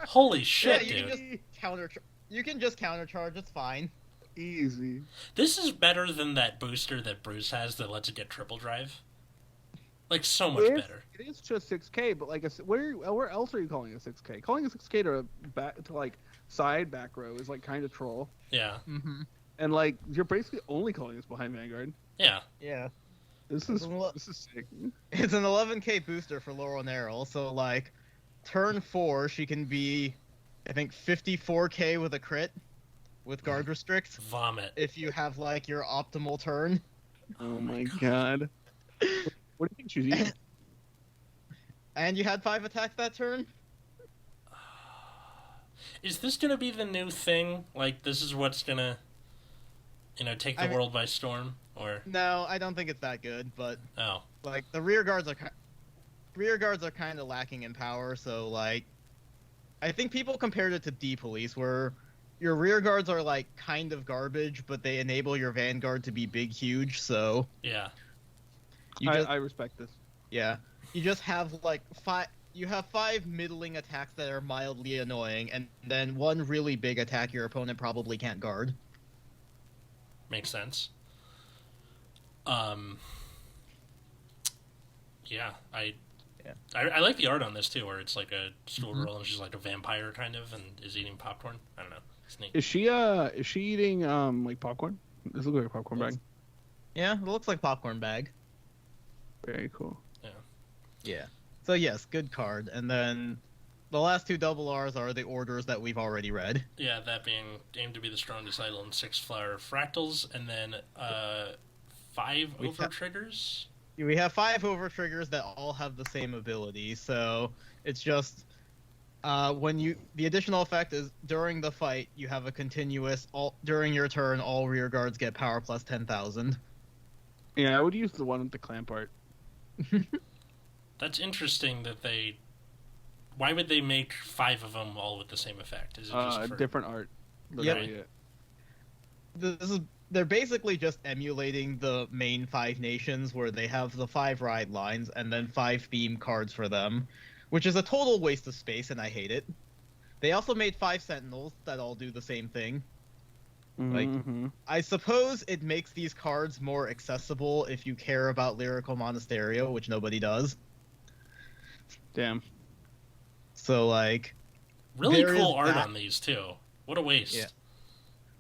Holy shit, Yeah, dude. you can just countercharge. It's fine. Easy. This is better than that booster that Bruce has that lets it get triple drive. Like, so much better. It is just 6k, but like where else are you calling a 6k? Calling a 6k to like side back row is like kind of troll. Yeah. Mm-hmm. And like you're basically only calling this behind Vanguard. Yeah. Yeah. This is sick. It's an 11k booster for Laurel Narrow, so like turn 4 she can be I think 54k with a crit with guard restricts Vomit. if you have like your optimal turn. Oh my god. What do you think she's eating? And you had 5 attacks that turn? Is this gonna be the new thing? Like, this is what's gonna, take the world by storm? Or No, I don't think it's that good, but oh, like the rear guards are kind of lacking in power, so like I think people compared it to D-Police, where your rear guards are like kind of garbage, but they enable your Vanguard to be big, huge. So yeah, I respect this. yeah, you just have like 5. You have 5 middling attacks that are mildly annoying, and then 1 really big attack your opponent probably can't guard. makes sense. Yeah, Yeah. I like the art on this too, where it's like a stool Mhm. girl and she's like a vampire kind of and is eating popcorn. I don't know. It's neat. Is she eating like popcorn? This looks like a popcorn bag. Yeah, it looks like popcorn bag. Very cool. Yeah. Yeah. So yes, good card. And then the last two double R's are the orders that we've already read. Yeah, that being aimed to be the strongest idol and 6 flower fractals, and then 5 over triggers. We have 5 over triggers that all have the same ability. So it's just the additional effect is during the fight you have a continuous during your turn all rear guards get power plus 10,000. Yeah, I would use the one with the clamp art. That's interesting that they. Why would they make 5 of them all with the same effect? Is it just for... different art? Yep. They're basically just emulating the main 5 nations where they have the 5 ride lines and then 5 theme cards for them, which is a total waste of space and I hate it. They also made 5 sentinels that all do the same thing. Mm-hmm. Like, I suppose it makes these cards more accessible if you care about Lyrical Monasterio, which nobody does. Damn. So, like... Really cool art on these, too. What a waste. Yeah.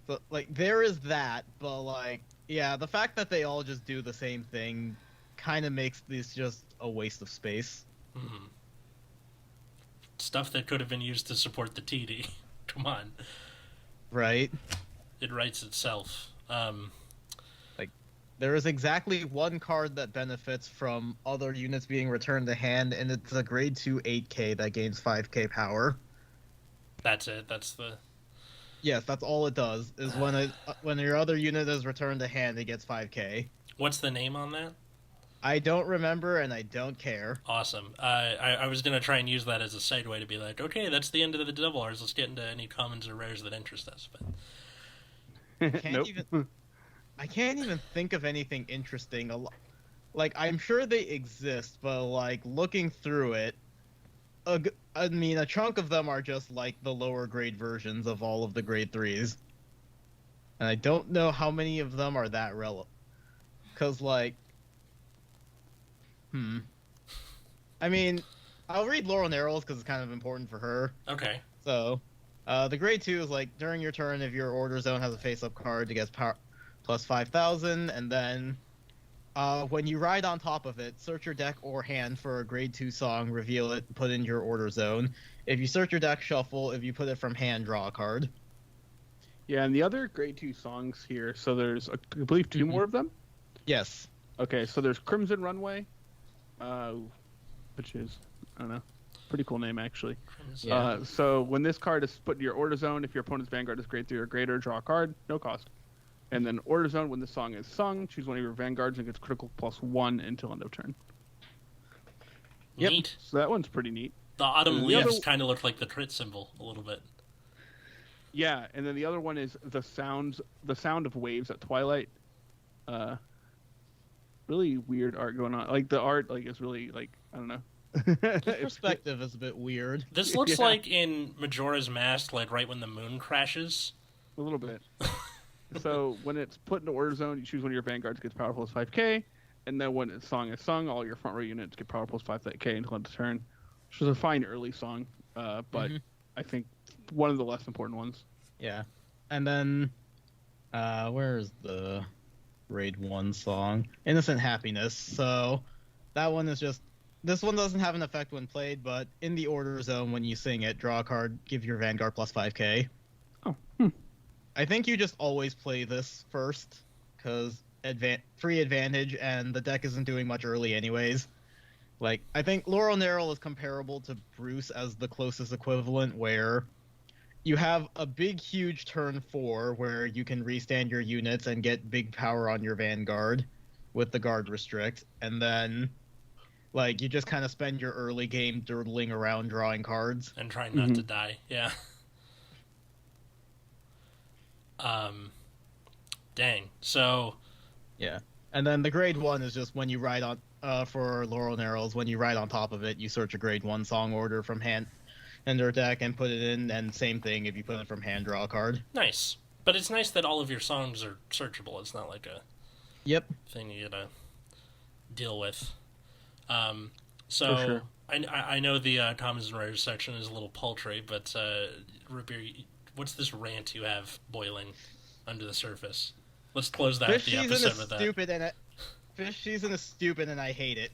So, like, there is that, but, like, yeah, the fact that they all just do the same thing kind of makes this just a waste of space. Mm-hmm. Stuff that could have been used to support the TD. Come on. Right? It writes itself. Like, there is exactly one card that benefits from other units being returned to hand, and it's a grade 2 8k that gains 5k power. That's it. That's the... Yes, that's all it does, is when your other unit is returned to hand, it gets 5k. What's the name on that? I don't remember, and I don't care. Awesome. I was going to try and use that as a segue to be like, okay, that's the end of the double R's. Let's get into any commons or rares that interest us. But I can't even think of anything interesting. Like, I'm sure they exist, but, like, looking through it, I mean, a chunk of them are just, like, the lower grade versions of all of the grade 3s. And I don't know how many of them are that relevant. Because, like... I mean, I'll read Laurel Narrows because it's kind of important for her. Okay. So, the grade 2 is, like, during your turn, if your order zone has a face-up card, it gets power plus 5,000, and then... when you ride on top of it, search your deck or hand for a grade 2 song, reveal it, put in your order zone. If you search your deck, shuffle. If you put it from hand, draw a card. Yeah, and the other grade 2 songs here, so there's, I believe, 2 more of them? Yes. Okay, so there's Crimson Runway, which is, I don't know, pretty cool name, actually. Yeah. So when this card is put in your order zone, if your opponent's Vanguard is grade 3 or greater, draw a card, no cost. And then order zone, when the song is sung, choose one of your Vanguards and gets critical +1 until end of turn. Neat. So that one's pretty neat. The autumn The leaves other- kind of look like the crit symbol a little bit. Yeah, and then the other one is the sound of waves at twilight. Really weird art going on. Like the art, like is really like I don't know. The perspective is a bit weird. This looks like in Majora's Mask, like right when the moon crashes. A little bit. So when it's put into order zone, you choose one of your Vanguards, gets power plus 5k, and then when the song is sung, all your front row units get power plus 5k until end of turn. Which was a fine early song, but I think one of the less important ones. Yeah. And then, where's the Raid 1 song? Innocent Happiness. So, that one is just... This one doesn't have an effect when played, but in the order zone, when you sing it, draw a card, give your Vanguard plus 5k. Oh. I think you just always play this first, because free advantage, and the deck isn't doing much early anyways. Like, I think Laurel Narrow is comparable to Bruce as the closest equivalent, where you have a big, huge turn 4 where you can restand your units and get big power on your Vanguard with the guard restrict, and then, like, you just kind of spend your early game durdling around drawing cards. And trying not to die, yeah. Dang. So... Yeah. And then the grade 1 is just when you ride on... for Laurel Narrows, when you ride on top of it, you search a grade 1 song order from hand in their deck and put it in, and same thing if you put it from hand, draw a card. Nice. But it's nice that all of your songs are searchable. It's not like a Yep. thing you gotta deal with. So For sure. I know the commons and rares section is a little paltry, but Rootbeer, what's this rant you have boiling under the surface? Let's close out Fish the season episode is with that. stupid, fish season is stupid, and I hate it.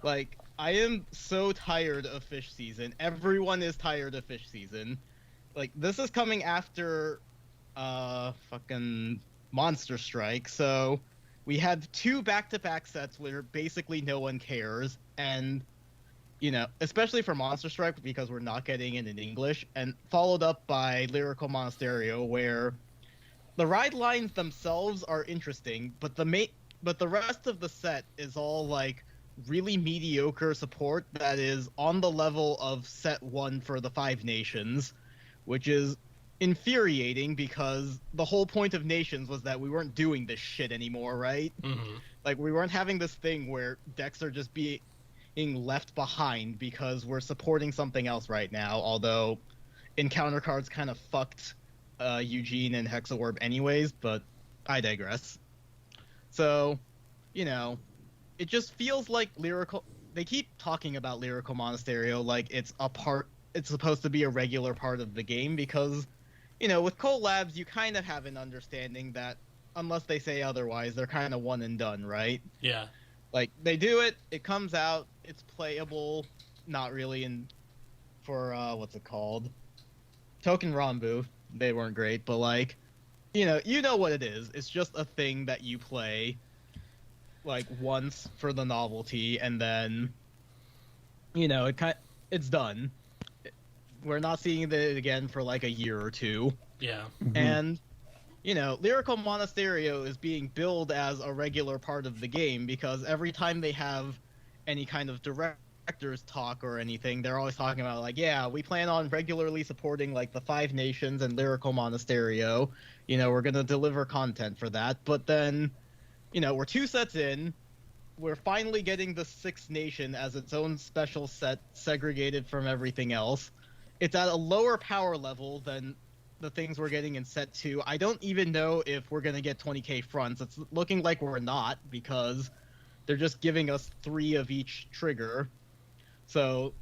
Like, I am so tired of fish season. Everyone is tired of fish season. Like, this is coming after fucking Monster Strike, so we had two back-to-back sets where basically no one cares, and especially for Monster Strike because we're not getting it in English, and followed up by Lyrical Monasterio, where the ride lines themselves are interesting, but the rest of the set is all like really mediocre support that is on the level of set 1 for the Five Nations, which is infuriating because the whole point of Nations was that we weren't doing this shit anymore, right? Mm-hmm. Like, we weren't having this thing where decks are just being left behind because we're supporting something else right now, although encounter cards kind of fucked Eugene and Hexaorb anyways, but I digress. So, it just feels like they keep talking about Lyrical Monasterio like it's supposed to be a regular part of the game because, with collabs, you kind of have an understanding that unless they say otherwise, they're kind of one and done, right? Yeah. Like, they do it, it comes out, it's playable, not really for, what's it called? Token Rambu. They weren't great, but like, you know what it is. It's just a thing that you play like once for the novelty, and then it's done. We're not seeing it again for like a year or two. Yeah. Mm-hmm. And Lyrical Monasterio is being billed as a regular part of the game because every time they have any kind of director's talk or anything, they're always talking about like, yeah, we plan on regularly supporting like the Five Nations and Lyrical Monasterio. We're gonna deliver content for that. But then, we're 2 sets in. We're finally getting the Sixth Nation as its own special set, segregated from everything else. It's at a lower power level than the things we're getting in set 2. I don't even know if we're gonna get 20k fronts. It's looking like we're not because they're just giving us 3 of each trigger. So,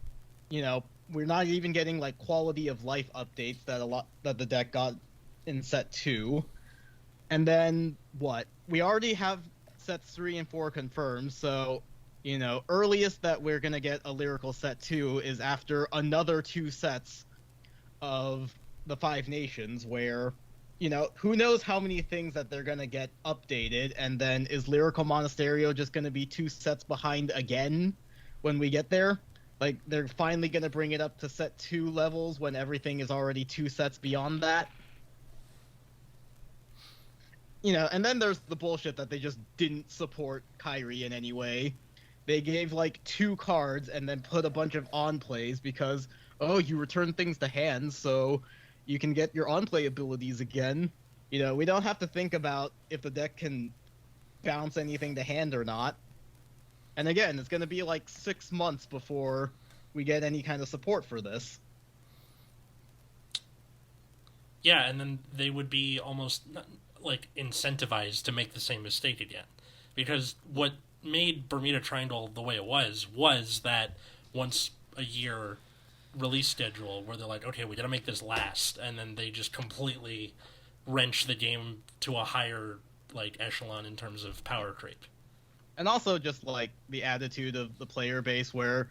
we're not even getting like quality of life updates that the deck got in set 2. And then what? We already have sets 3 and 4 confirmed, so earliest that we're gonna get a lyrical set 2 is after another 2 sets of the Five Nations, where who knows how many things that they're gonna get updated, and then is Lyrical Monasterio just gonna be 2 sets behind again when we get there? Like, they're finally gonna bring it up to set 2 levels when everything is already 2 sets beyond that. And then there's the bullshit that they just didn't support Kyrie in any way. They gave like 2 cards and then put a bunch of on plays because, you return things to hand, so you can get your on play abilities again. We don't have to think about if the deck can bounce anything to hand or not. And again, it's going to be like 6 months before we get any kind of support for this. Yeah, and then they would be almost like incentivized to make the same mistake again. Because what made Bermuda Triangle the way it was that once a year release schedule where they're like, okay, we gotta make this last, and then they just completely wrench the game to a higher like echelon in terms of power creep. And also just like the attitude of the player base where,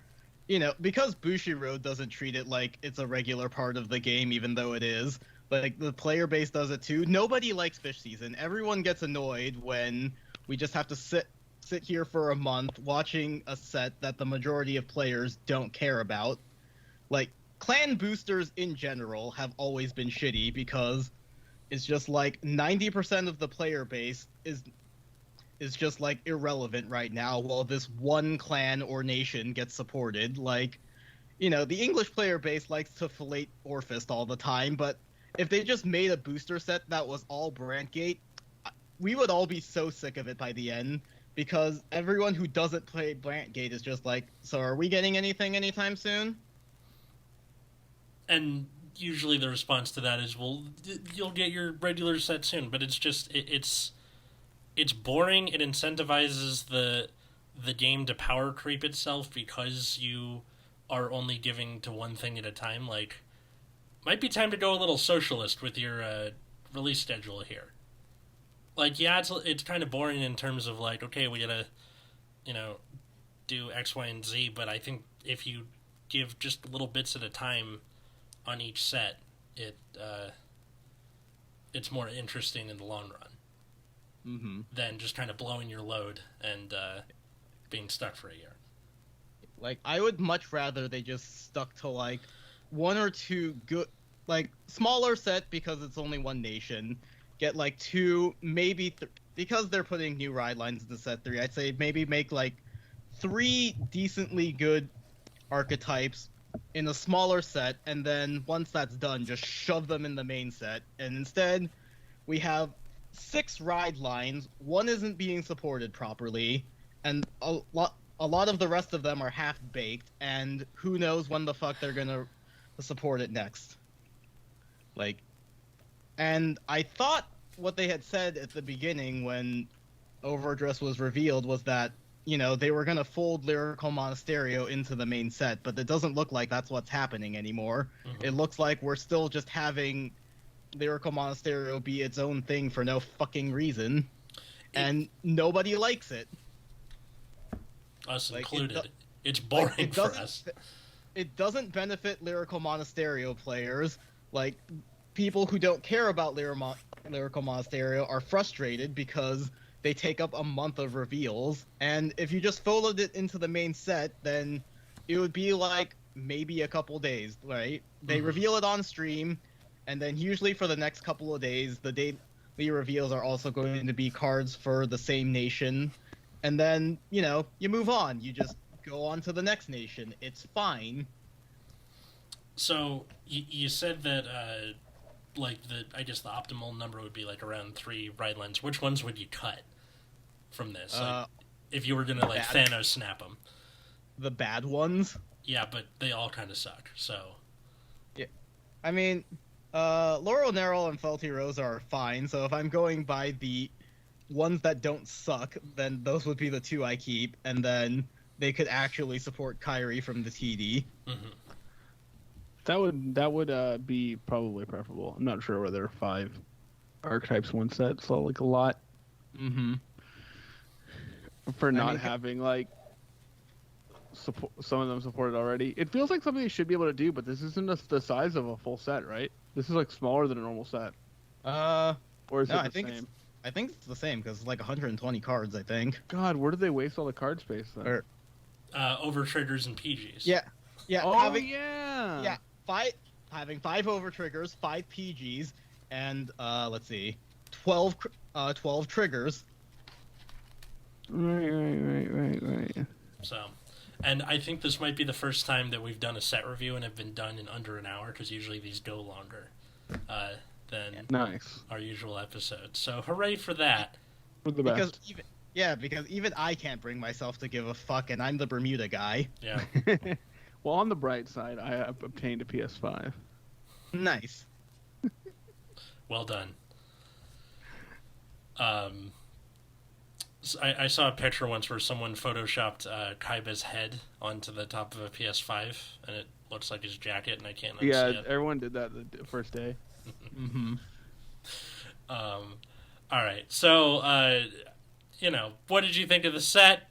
because Bushiroad doesn't treat it like it's a regular part of the game, even though it is, like the player base does it too. Nobody likes Fish Season. Everyone gets annoyed when we just have to sit here for a month watching a set that the majority of players don't care about. Like, clan boosters in general have always been shitty because it's just like 90% of the player base is just like irrelevant right now, while this one clan or nation gets supported. Like, the English player base likes to fillet Orphist all the time, but if they just made a booster set that was all Brantgate, we would all be so sick of it by the end, because everyone who doesn't play Brantgate is just like, so are we getting anything anytime soon? And usually the response to that is, well, you'll get your regular set soon, but it's just, it's boring. It incentivizes the game to power creep itself because you are only giving to one thing at a time. Like, might be time to go a little socialist with your release schedule here. Like, yeah, it's kind of boring in terms of, like, okay, we gotta, do X, Y, and Z, but I think if you give just little bits at a time on each set, it's more interesting in the long run than just kind of blowing your load and being stuck for a year. Like, I would much rather they just stuck to, like, one or two good, like, smaller set because it's only one nation. Get, like, two, maybe, because they're putting new ride lines into set 3, I'd say maybe make, like, 3 decently good archetypes in a smaller set, and then once that's done, just shove them in the main set. And instead, we have 6 ride lines, one isn't being supported properly, and a lot of the rest of them are half-baked, and who knows when the fuck they're gonna support it next. Like, and I thought what they had said at the beginning when Overdress was revealed was that, they were going to fold Lyrical Monasterio into the main set, but it doesn't look like that's what's happening anymore. It looks like we're still just having Lyrical Monasterio be its own thing for no fucking reason, and nobody likes it. Us included. It's boring for us. It doesn't benefit Lyrical Monasterio players. Like, people who don't care about Lyrical Monasterio are frustrated because they take up a month of reveals, and if you just folded it into the main set, then it would be like maybe a couple days, right? They reveal it on stream, and then usually for the next couple of days, the daily reveals are also going to be cards for the same nation, and then, you move on. You just go on to the next nation. It's fine. So, you said that, I guess the optimal number would be, like, around 3 ride lines. Which ones would you cut from this? If you were gonna, like, Thanos snap them. The bad ones? Yeah, but they all kind of suck, so... Yeah. I mean, Laurel Nerl and Faulty Rose are fine, so if I'm going by the ones that don't suck, then those would be the 2 I keep, and then they could actually support Kyrie from the TD. That would be probably preferable. I'm not sure whether 5 archetypes one set, so like a lot. For not having like some of them supported already. It feels like something they should be able to do, but this isn't the size of a full set, right? This is like smaller than a normal set. Or is it the same? I think it's the same because it's like 120 cards. I think. God, where did they waste all the card space then? Over triggers and PGs. Yeah. Oh yeah. Having 5 over triggers, 5 PGs, and let's see, 12 triggers. Right. So, and I think this might be the first time that we've done a set review and have been done in under an hour, because usually these go longer than our usual episodes. So, hooray for that. For the best. Because even I can't bring myself to give a fuck, and I'm the Bermuda guy. Yeah. Well, on the bright side, I have obtained a PS5. Nice. Well done. I saw a picture once where someone photoshopped Kaiba's head onto the top of a PS5, and it looks like his jacket, and I can't understand. Yeah, everyone did that the first day. All right, so, what did you think of the set?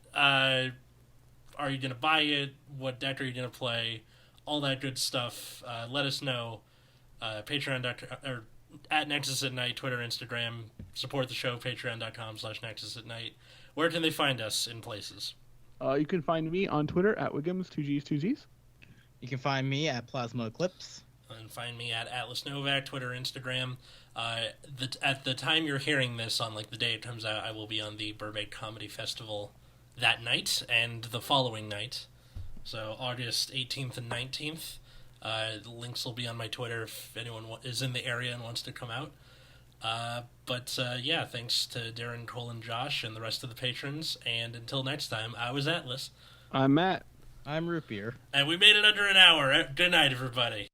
Are you going to buy it? What deck are you going to play? All that good stuff. Let us know. Patreon.com, or at Nexus at Night, Twitter, Instagram. Support the show, patreon.com/Nexus at Night. Where can they find us in places? You can find me on Twitter at Wiggums, 2Gs. You can find me at Plasma Eclipse. And find me at Atlas Novak, Twitter, Instagram. At the time you're hearing this, on like the day it comes out, I will be on the Burbank Comedy Festival that night and the following night. So August 18th and 19th. The links will be on my Twitter if anyone is in the area and wants to come out. But thanks to Darren, Cole, and Josh and the rest of the patrons. And until next time, I was Atlas. I'm Matt. I'm Root Beer. And we made it under an hour. Good night, everybody.